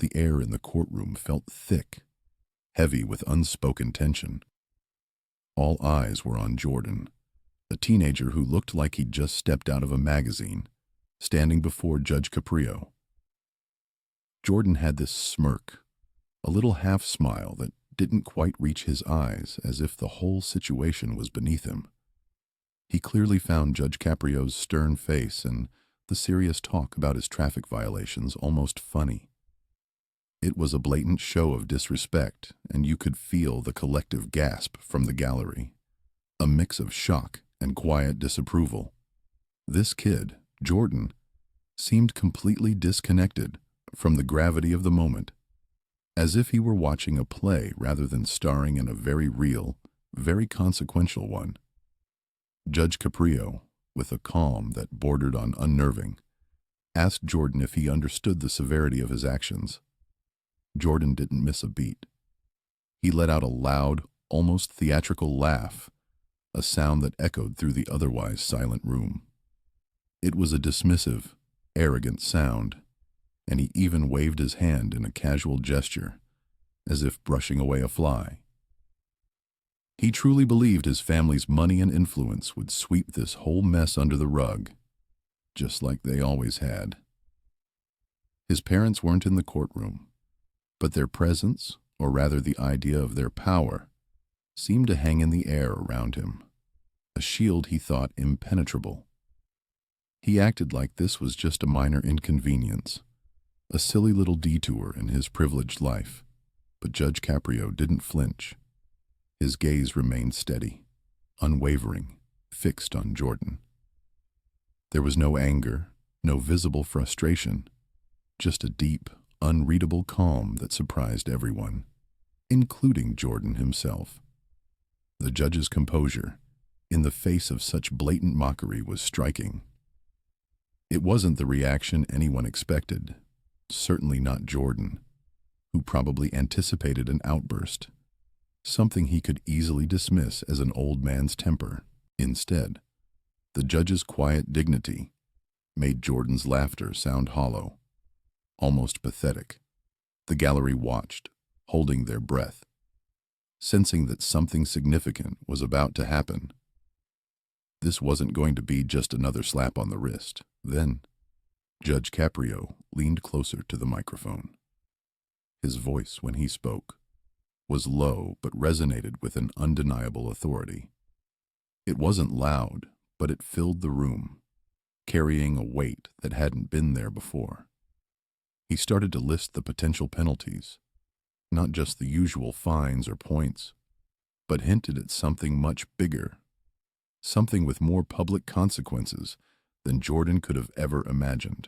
The air in the courtroom felt thick, heavy with unspoken tension. All eyes were on Jordan, a teenager who looked like he'd just stepped out of a magazine, standing before Judge Caprio. Jordan had this smirk, a little half-smile that didn't quite reach his eyes, as if the whole situation was beneath him. He clearly found Judge Caprio's stern face and the serious talk about his traffic violations almost funny. It was a blatant show of disrespect, and you could feel the collective gasp from the gallery, a mix of shock and quiet disapproval. This kid, Jordan, seemed completely disconnected from the gravity of the moment, as if he were watching a play rather than starring in a very real, very consequential one. Judge Caprio, with a calm that bordered on unnerving, asked Jordan if he understood the severity of his actions. Jordan didn't miss a beat. He let out a loud, almost theatrical laugh, a sound that echoed through the otherwise silent room. It was a dismissive, arrogant sound, and he even waved his hand in a casual gesture, as if brushing away a fly. He truly believed his family's money and influence would sweep this whole mess under the rug, just like they always had. His parents weren't in the courtroom, but their presence, or rather the idea of their power, seemed to hang in the air around him, a shield he thought impenetrable. He acted like this was just a minor inconvenience, a silly little detour in his privileged life, but Judge Caprio didn't flinch. His gaze remained steady, unwavering, fixed on Jordan. There was no anger, no visible frustration, just a deep, unreadable calm that surprised everyone, including Jordan himself. The judge's composure, in the face of such blatant mockery, was striking. It wasn't the reaction anyone expected, certainly not Jordan, who probably anticipated an outburst, something he could easily dismiss as an old man's temper. Instead, the judge's quiet dignity made Jordan's laughter sound hollow, almost pathetic. The gallery watched, holding their breath, sensing that something significant was about to happen. This wasn't going to be just another slap on the wrist. Then, Judge Caprio leaned closer to the microphone. His voice, when he spoke, was low but resonated with an undeniable authority. It wasn't loud, but it filled the room, carrying a weight that hadn't been there before. He started to list the potential penalties, not just the usual fines or points, but hinted at something much bigger, something with more public consequences than Jordan could have ever imagined.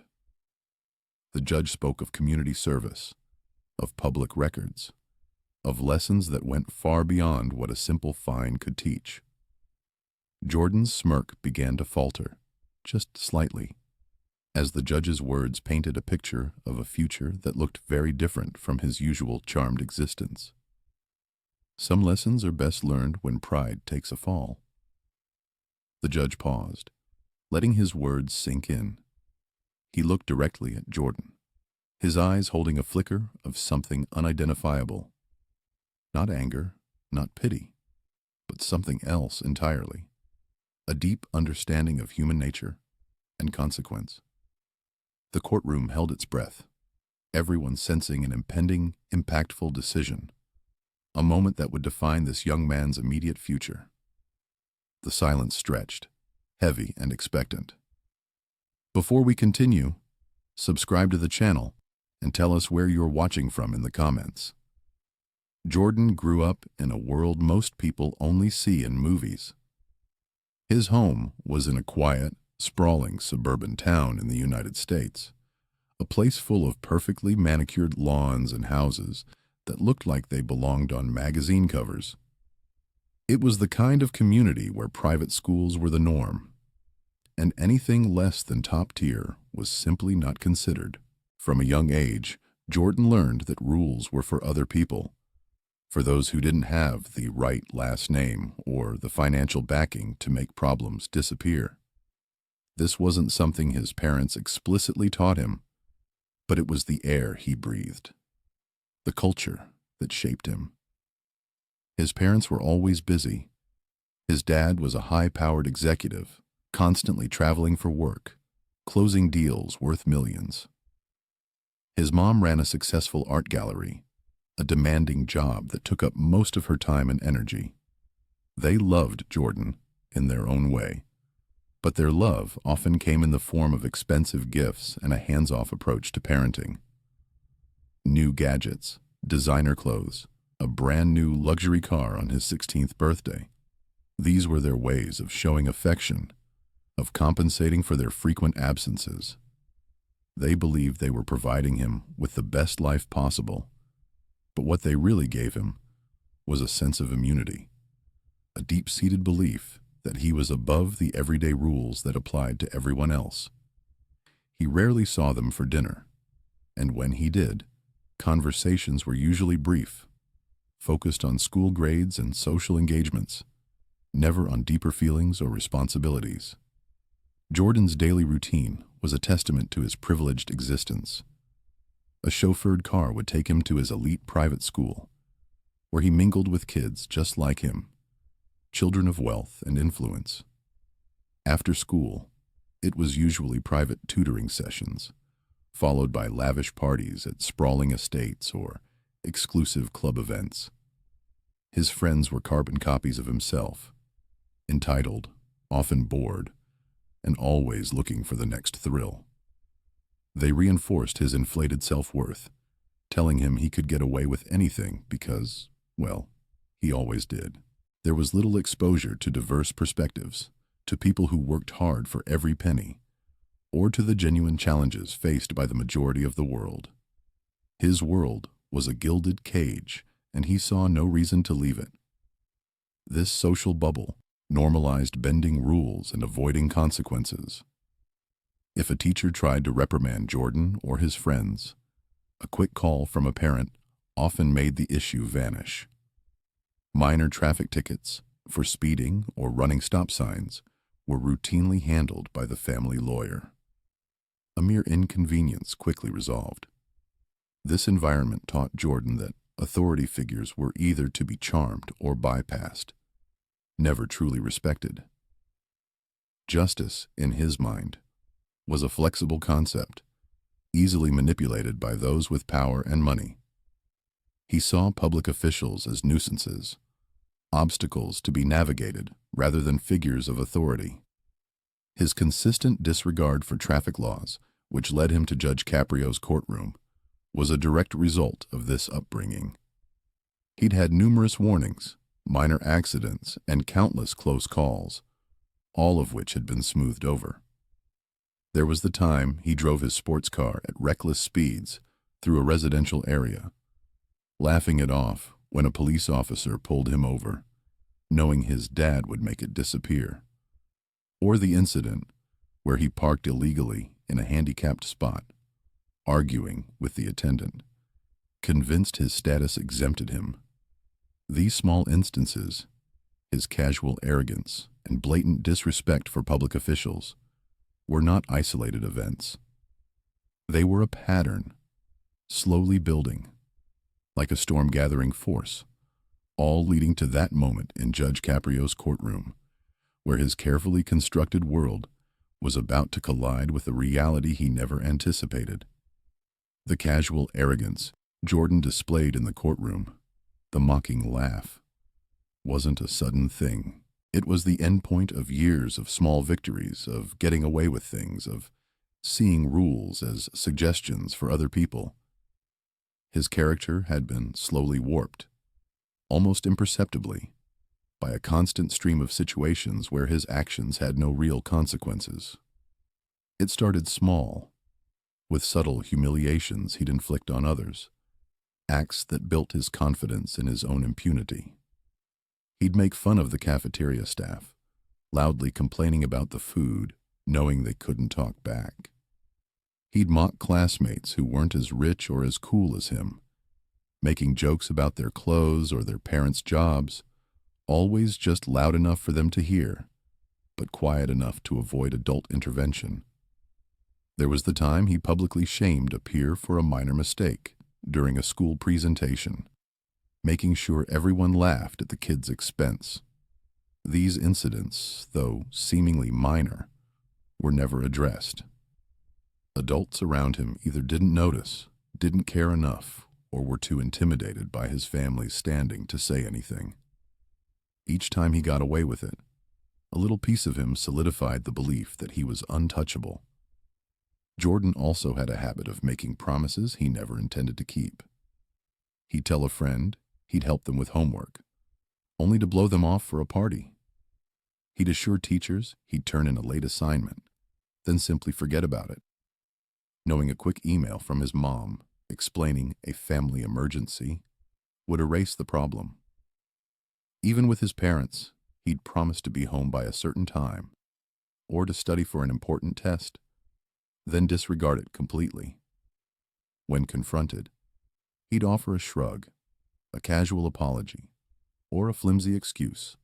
The judge spoke of community service, of public records, of lessons that went far beyond what a simple fine could teach. Jordan's smirk began to falter, just slightly, as the judge's words painted a picture of a future that looked very different from his usual charmed existence. Some lessons are best learned when pride takes a fall. The judge paused, letting his words sink in. He looked directly at Jordan, his eyes holding a flicker of something unidentifiable. Not anger, not pity, but something else entirely. A deep understanding of human nature and consequence. The courtroom held its breath, everyone sensing an impending, impactful decision, a moment that would define this young man's immediate future. The silence stretched, heavy and expectant. Before we continue, subscribe to the channel and tell us where you're watching from in the comments. Jordan grew up in a world most people only see in movies. His home was in a quiet, sprawling suburban town in the United States, a place full of perfectly manicured lawns and houses that looked like they belonged on magazine covers. It was the kind of community where private schools were the norm, and anything less than top tier was simply not considered. From a young age, Jordan learned that rules were for other people, for those who didn't have the right last name or the financial backing to make problems disappear. This wasn't something his parents explicitly taught him, but it was the air he breathed. the culture that shaped him. His parents were always busy. His dad was a high-powered executive, constantly traveling for work, closing deals worth millions. His mom ran a successful art gallery, a demanding job that took up most of her time and energy. They loved Jordan in their own way, but their love often came in the form of expensive gifts and a hands-off approach to parenting. New gadgets, designer clothes, a brand new luxury car on his 16th birthday. These were their ways of showing affection, of compensating for their frequent absences. They believed they were providing him with the best life possible, but what they really gave him was a sense of immunity, a deep-seated belief that he was above the everyday rules that applied to everyone else. He rarely saw them for dinner, and when he did, conversations were usually brief, focused on school grades and social engagements, never on deeper feelings or responsibilities. Jordan's daily routine was a testament to his privileged existence. A chauffeured car would take him to his elite private school, where he mingled with kids just like him, children of wealth and influence. After school, it was usually private tutoring sessions, followed by lavish parties at sprawling estates or exclusive club events. His friends were carbon copies of himself, entitled, often bored, and always looking for the next thrill. They reinforced his inflated self-worth, telling him he could get away with anything because, well, he always did. There was little exposure to diverse perspectives, to people who worked hard for every penny, or to the genuine challenges faced by the majority of the world. His world was a gilded cage, and he saw no reason to leave it. This social bubble normalized bending rules and avoiding consequences. If a teacher tried to reprimand Jordan or his friends, a quick call from a parent often made the issue vanish. Minor traffic tickets for speeding or running stop signs were routinely handled by the family lawyer. A mere inconvenience quickly resolved. This environment taught Jordan that authority figures were either to be charmed or bypassed, never truly respected. Justice, in his mind, was a flexible concept, easily manipulated by those with power and money. He saw public officials as nuisances, obstacles to be navigated rather than figures of authority. His consistent disregard for traffic laws, which led him to Judge Caprio's courtroom, was a direct result of this upbringing. He'd had numerous warnings, minor accidents, and countless close calls, all of which had been smoothed over. There was the time he drove his sports car at reckless speeds through a residential area, laughing it off when a police officer pulled him over, knowing his dad would make it disappear. Or the incident where he parked illegally in a handicapped spot, arguing with the attendant, convinced his status exempted him. These small instances, his casual arrogance and blatant disrespect for public officials, were not isolated events. They were a pattern, slowly building, like a storm-gathering force, all leading to that moment in Judge Caprio's courtroom, where his carefully constructed world was about to collide with a reality he never anticipated. The casual arrogance Jordan displayed in the courtroom, the mocking laugh, wasn't a sudden thing. It was the endpoint of years of small victories, of getting away with things, of seeing rules as suggestions for other people. His character had been slowly warped, almost imperceptibly, by a constant stream of situations where his actions had no real consequences. It started small, with subtle humiliations he'd inflict on others, acts that built his confidence in his own impunity. He'd make fun of the cafeteria staff, loudly complaining about the food, knowing they couldn't talk back. He'd mock classmates who weren't as rich or as cool as him, making jokes about their clothes or their parents' jobs, always just loud enough for them to hear, but quiet enough to avoid adult intervention. There was the time he publicly shamed a peer for a minor mistake, during a school presentation, making sure everyone laughed at the kid's expense. These incidents, though seemingly minor, were never addressed. Adults around him either didn't notice, didn't care enough, or were too intimidated by his family's standing to say anything. Each time he got away with it, a little piece of him solidified the belief that he was untouchable. Jordan also had a habit of making promises he never intended to keep. He'd tell a friend he'd help them with homework, only to blow them off for a party. He'd assure teachers he'd turn in a late assignment, then simply forget about it. Knowing a quick email from his mom explaining a family emergency would erase the problem. Even with his parents, he'd promised to be home by a certain time or to study for an important test, then disregard it completely. When confronted, he'd offer a shrug, a casual apology, or a flimsy excuse,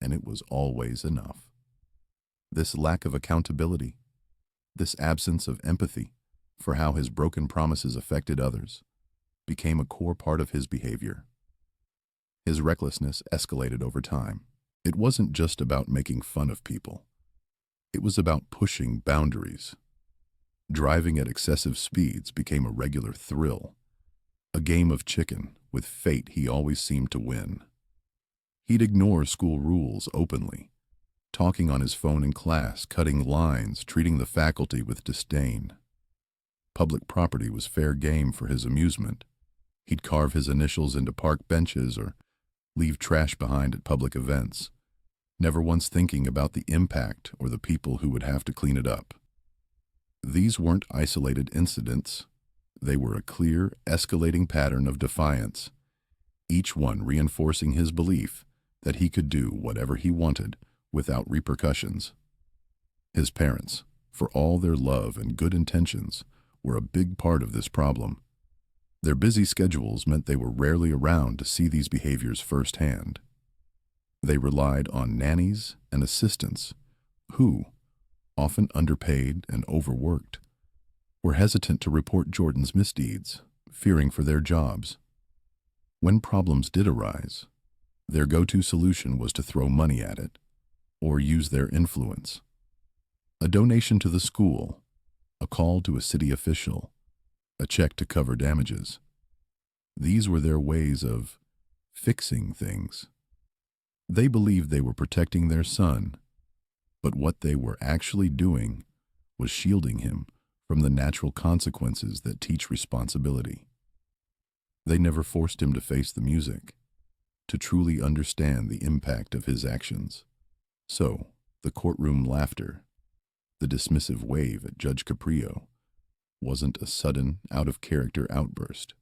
and it was always enough. This lack of accountability, this absence of empathy for how his broken promises affected others, became a core part of his behavior. His recklessness escalated over time. It wasn't just about making fun of people. It was about pushing boundaries. Driving at excessive speeds became a regular thrill, a game of chicken with fate he always seemed to win. He'd ignore school rules openly, talking on his phone in class, cutting lines, treating the faculty with disdain. Public property was fair game for his amusement. He'd carve his initials into park benches or leave trash behind at public events, never once thinking about the impact or the people who would have to clean it up. These weren't isolated incidents. They were a clear, escalating pattern of defiance, each one reinforcing his belief that he could do whatever he wanted without repercussions. His parents, for all their love and good intentions, were a big part of this problem. Their busy schedules meant they were rarely around to see these behaviors firsthand. They relied on nannies and assistants who, often underpaid and overworked, were hesitant to report Jordan's misdeeds, fearing for their jobs. When problems did arise, their go-to solution was to throw money at it or use their influence. A donation to the school, a call to a city official, a check to cover damages. These were their ways of fixing things. They believed they were protecting their son, but what they were actually doing was shielding him from the natural consequences that teach responsibility. They never forced him to face the music, to truly understand the impact of his actions. So, the courtroom laughter, the dismissive wave at Judge Caprio, wasn't a sudden, out-of-character outburst.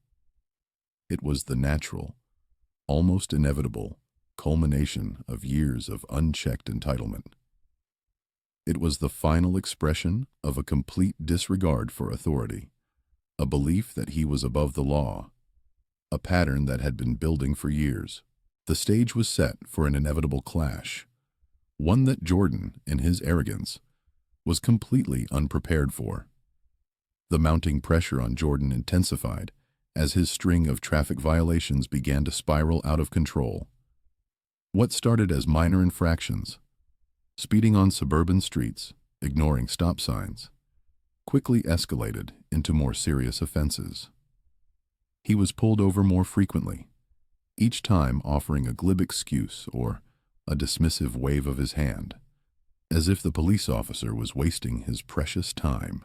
It was the natural, almost inevitable, culmination of years of unchecked entitlement. It was the final expression of a complete disregard for authority, a belief that he was above the law, a pattern that had been building for years. The stage was set for an inevitable clash, one that Jordan, in his arrogance, was completely unprepared for. The mounting pressure on Jordan intensified as his string of traffic violations began to spiral out of control. What started as minor infractions, speeding on suburban streets, ignoring stop signs, quickly escalated into more serious offenses. He was pulled over more frequently, each time offering a glib excuse or a dismissive wave of his hand, as if the police officer was wasting his precious time.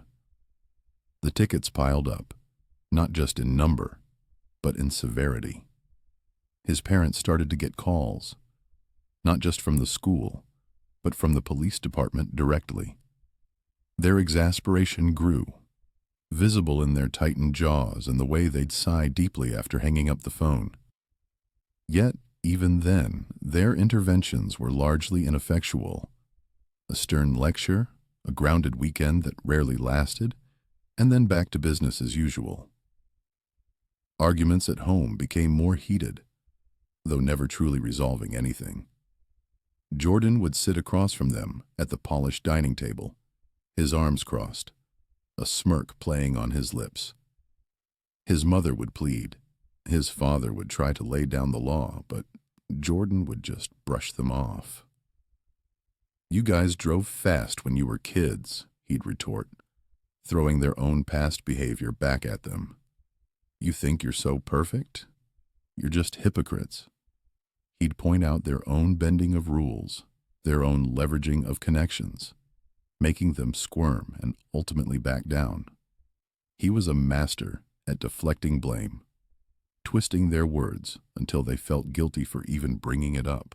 The tickets piled up, not just in number, but in severity. His parents started to get calls, not just from the school, but from the police department directly. Their exasperation grew, visible in their tightened jaws and the way they'd sigh deeply after hanging up the phone. Yet, even then, their interventions were largely ineffectual. A stern lecture, a grounded weekend that rarely lasted, and then back to business as usual. Arguments at home became more heated, though never truly resolving anything. Jordan would sit across from them at the polished dining table, his arms crossed, a smirk playing on his lips. His mother would plead. His father would try to lay down the law, but Jordan would just brush them off. "You guys drove fast when you were kids," he'd retort, throwing their own past behavior back at them. "You think you're so perfect? You're just hypocrites." He'd point out their own bending of rules, their own leveraging of connections, making them squirm and ultimately back down. He was a master at deflecting blame, twisting their words until they felt guilty for even bringing it up.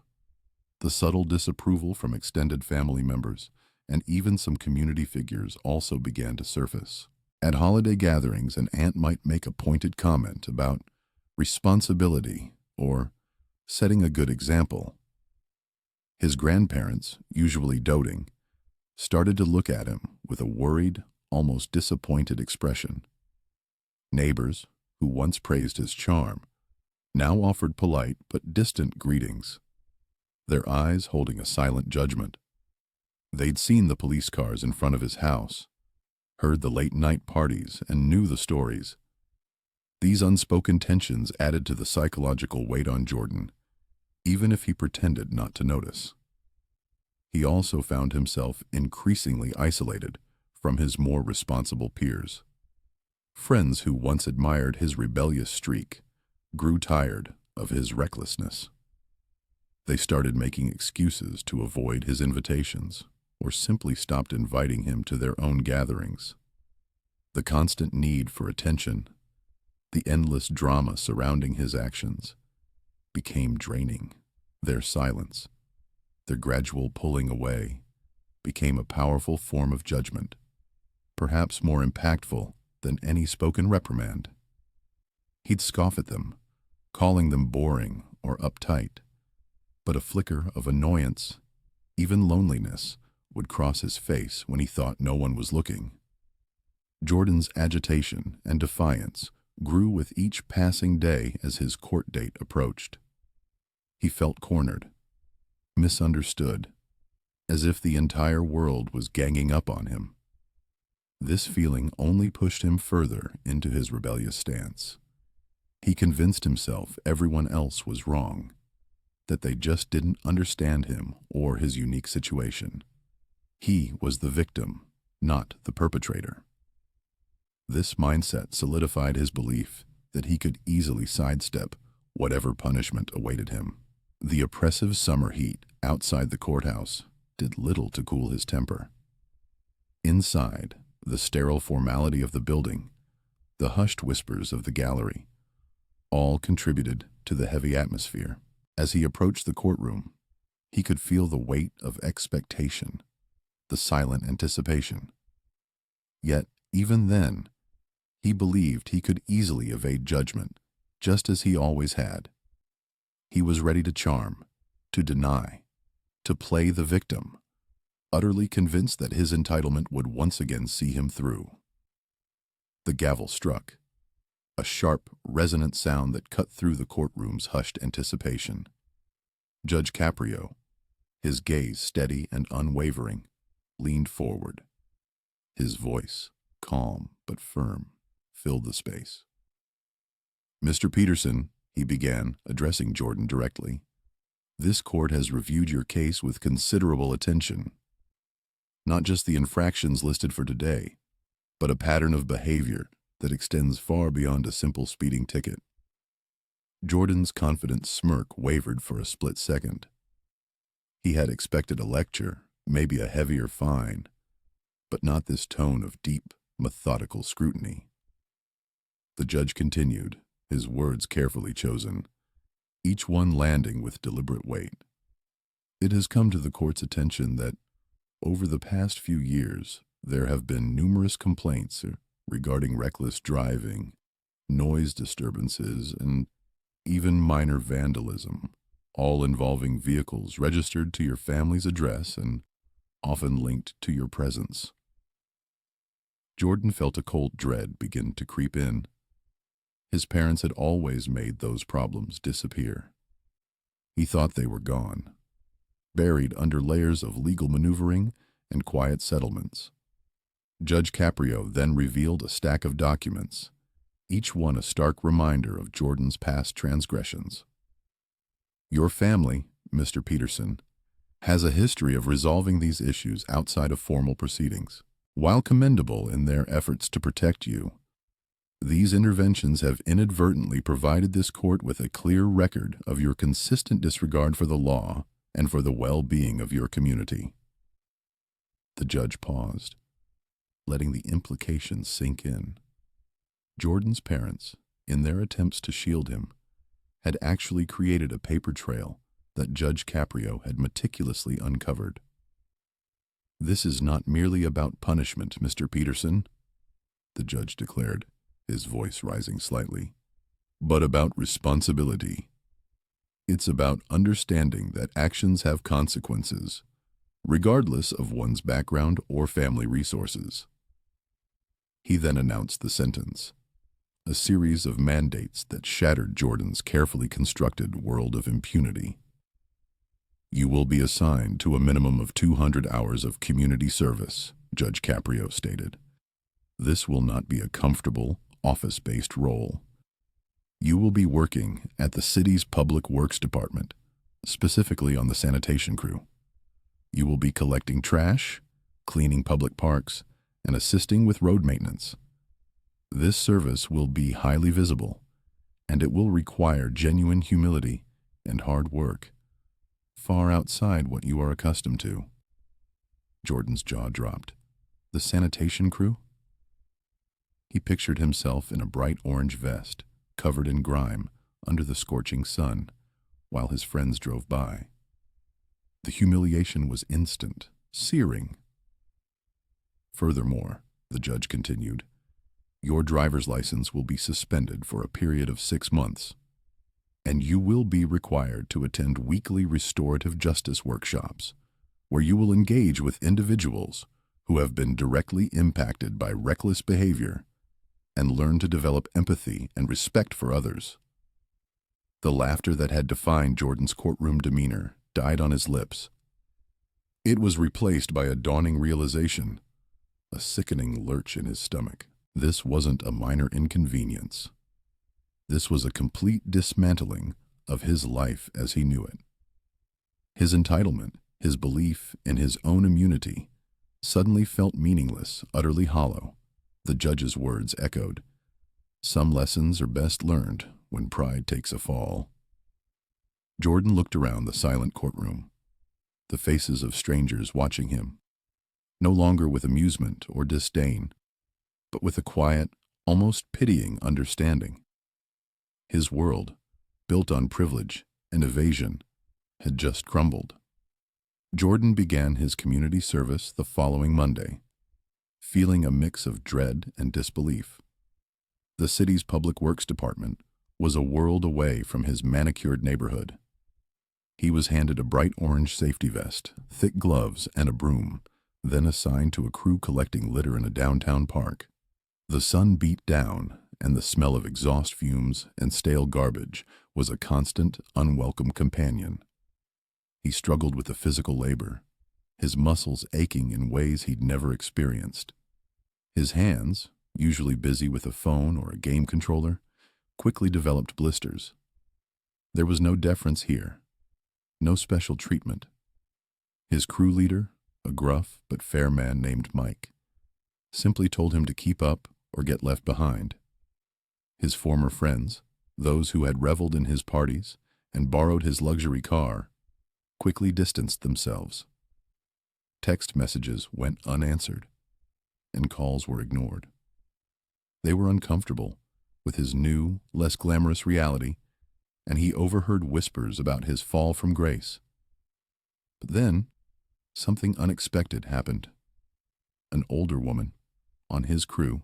The subtle disapproval from extended family members and even some community figures also began to surface. At holiday gatherings, an aunt might make a pointed comment about responsibility or setting a good example. His grandparents, usually doting, started to look at him with a worried, almost disappointed expression. Neighbors, who once praised his charm, now offered polite but distant greetings, their eyes holding a silent judgment. They'd seen the police cars in front of his house, heard the late-night parties, and knew the stories. These unspoken tensions added to the psychological weight on Jordan, even if he pretended not to notice. He also found himself increasingly isolated from his more responsible peers. Friends who once admired his rebellious streak grew tired of his recklessness. They started making excuses to avoid his invitations or simply stopped inviting him to their own gatherings. The constant need for attention, the endless drama surrounding his actions, became draining. Their silence, their gradual pulling away, became a powerful form of judgment, perhaps more impactful than any spoken reprimand. He'd scoff at them, calling them boring or uptight, but a flicker of annoyance, even loneliness, would cross his face when he thought no one was looking. Jordan's agitation and defiance grew with each passing day as his court date approached. He felt cornered, misunderstood, as if the entire world was ganging up on him. This feeling only pushed him further into his rebellious stance. He convinced himself everyone else was wrong, that they just didn't understand him or his unique situation. He was the victim, not the perpetrator. This mindset solidified his belief that he could easily sidestep whatever punishment awaited him. The oppressive summer heat outside the courthouse did little to cool his temper. Inside, the sterile formality of the building, the hushed whispers of the gallery, all contributed to the heavy atmosphere. As he approached the courtroom, he could feel the weight of expectation, the silent anticipation. Yet, even then, he believed he could easily evade judgment, just as he always had. He was ready to charm, to deny, to play the victim, utterly convinced that his entitlement would once again see him through. The gavel struck, a sharp, resonant sound that cut through the courtroom's hushed anticipation. Judge Caprio, his gaze steady and unwavering, leaned forward. His voice, calm but firm, filled the space. "Mr. Peterson," he began, addressing Jordan directly, "this court has reviewed your case with considerable attention. Not just the infractions listed for today, but a pattern of behavior that extends far beyond a simple speeding ticket." Jordan's confident smirk wavered for a split second. He had expected a lecture, maybe a heavier fine, but not this tone of deep, methodical scrutiny. The judge continued, his words carefully chosen, each one landing with deliberate weight. "It has come to the court's attention that, over the past few years, there have been numerous complaints regarding reckless driving, noise disturbances, and even minor vandalism, all involving vehicles registered to your family's address and often linked to your presence." Jordan felt a cold dread begin to creep in. His parents had always made those problems disappear. He thought they were gone, buried under layers of legal maneuvering and quiet settlements. Judge Caprio then revealed a stack of documents, each one a stark reminder of Jordan's past transgressions. Your family, Mr. Peterson, has a history of resolving these issues outside of formal proceedings. While commendable in their efforts to protect you, these interventions have inadvertently provided this court with a clear record of your consistent disregard for the law and for the well-being of your community. The judge paused, letting the implications sink in. Jordan's parents, in their attempts to shield him, had actually created a paper trail that Judge Caprio had meticulously uncovered. "This is not merely about punishment, Mr. Peterson," the judge declared, his voice rising slightly, "but about responsibility. It's about understanding that actions have consequences, regardless of one's background or family resources." He then announced the sentence, a series of mandates that shattered Jordan's carefully constructed world of impunity. "You will be assigned to a minimum of 200 hours of community service," Judge Caprio stated. "This will not be a comfortable, office-based role. You will be working at the city's Public Works Department, specifically on the sanitation crew. You will be collecting trash, cleaning public parks, and assisting with road maintenance. This service will be highly visible, and it will require genuine humility and hard work, far outside what you are accustomed to." Jordan's jaw dropped. The sanitation crew? He pictured himself in a bright orange vest, covered in grime, under the scorching sun, while his friends drove by. The humiliation was instant, searing. "Furthermore," the judge continued, "your driver's license will be suspended for a period of 6 months, and you will be required to attend weekly restorative justice workshops, where you will engage with individuals who have been directly impacted by reckless behavior and learn to develop empathy and respect for others." The laughter that had defined Jordan's courtroom demeanor died on his lips. It was replaced by a dawning realization, a sickening lurch in his stomach. This wasn't a minor inconvenience. This was a complete dismantling of his life as he knew it. His entitlement, his belief in his own immunity, suddenly felt meaningless, utterly hollow. The judge's words echoed, "Some lessons are best learned when pride takes a fall." Jordan looked around the silent courtroom, the faces of strangers watching him, no longer with amusement or disdain, but with a quiet, almost pitying understanding. His world, built on privilege and evasion, had just crumbled. Jordan began his community service the following Monday, feeling a mix of dread and disbelief. The city's Public Works Department was a world away from his manicured neighborhood. He was handed a bright orange safety vest, thick gloves, and a broom, then assigned to a crew collecting litter in a downtown park. The sun beat down, and the smell of exhaust fumes and stale garbage was a constant, unwelcome companion. He struggled with the physical labor, his muscles aching in ways he'd never experienced. His hands, usually busy with a phone or a game controller, quickly developed blisters. There was no deference here, no special treatment. His crew leader, a gruff but fair man named Mike, simply told him to keep up or get left behind. His former friends, those who had reveled in his parties and borrowed his luxury car, quickly distanced themselves. Text messages went unanswered, and calls were ignored. They were uncomfortable with his new, less glamorous reality, and he overheard whispers about his fall from grace. But then, something unexpected happened. An older woman, on his crew,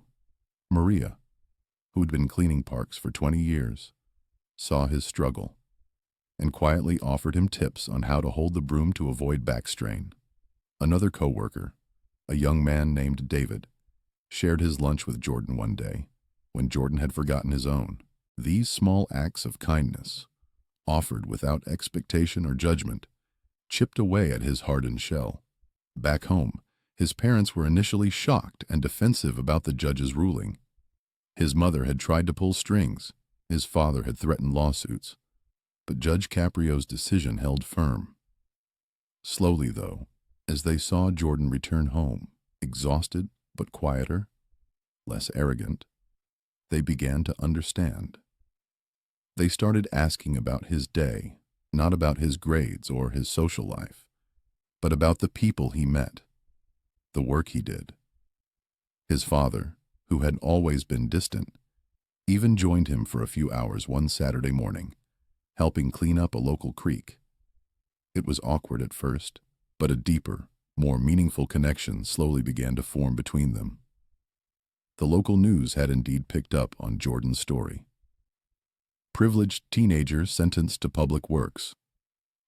Maria, who had been cleaning parks for 20 years, saw his struggle and quietly offered him tips on how to hold the broom to avoid back strain. Another co-worker, a young man named David, shared his lunch with Jordan one day when Jordan had forgotten his own. These small acts of kindness, offered without expectation or judgment, chipped away at his hardened shell. Back home, his parents were initially shocked and defensive about the judge's ruling. His mother had tried to pull strings. His father had threatened lawsuits. But Judge Caprio's decision held firm. Slowly, though, as they saw Jordan return home, exhausted but quieter, less arrogant, they began to understand. They started asking about his day, not about his grades or his social life, but about the people he met, the work he did. His father, who had always been distant, even joined him for a few hours one Saturday morning, helping clean up a local creek. It was awkward at first, but a deeper, more meaningful connection slowly began to form between them. The local news had indeed picked up on Jordan's story. Privileged teenager sentenced to public works,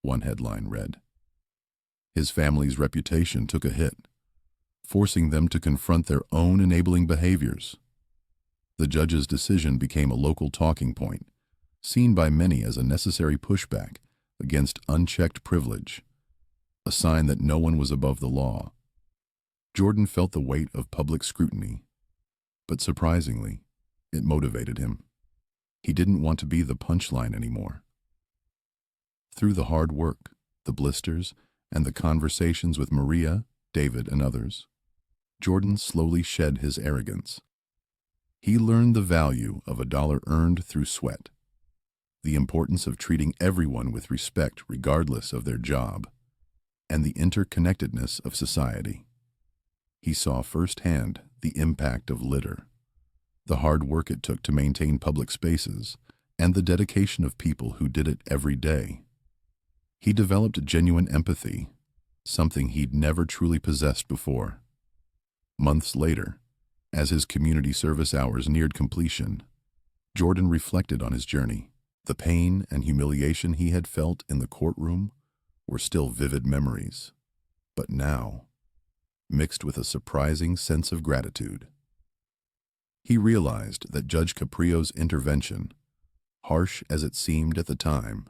one headline read. His family's reputation took a hit, forcing them to confront their own enabling behaviors. The judge's decision became a local talking point, seen by many as a necessary pushback against unchecked privilege, a sign that no one was above the law. Jordan felt the weight of public scrutiny, but surprisingly, it motivated him. He didn't want to be the punchline anymore. Through the hard work, the blisters, and the conversations with Maria, David, and others, Jordan slowly shed his arrogance. He learned the value of a dollar earned through sweat, the importance of treating everyone with respect regardless of their job, and the interconnectedness of society. He saw firsthand the impact of litter, the hard work it took to maintain public spaces, and the dedication of people who did it every day. He developed genuine empathy, something he'd never truly possessed before. Months later, as his community service hours neared completion, Jordan reflected on his journey. The pain and humiliation he had felt in the courtroom were still vivid memories, but now, mixed with a surprising sense of gratitude. He realized that Judge Caprio's intervention, harsh as it seemed at the time,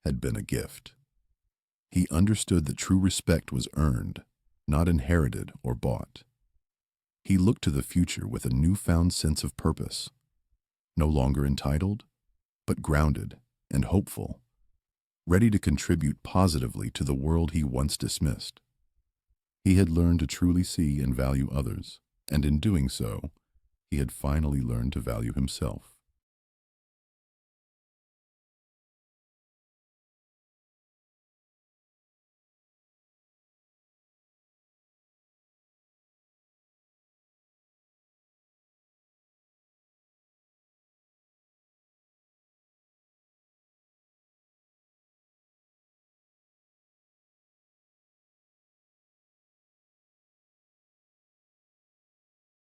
had been a gift. He understood that true respect was earned, not inherited or bought. He looked to the future with a newfound sense of purpose, no longer entitled, but grounded and hopeful, ready to contribute positively to the world he once dismissed. He had learned to truly see and value others, and in doing so, he had finally learned to value himself.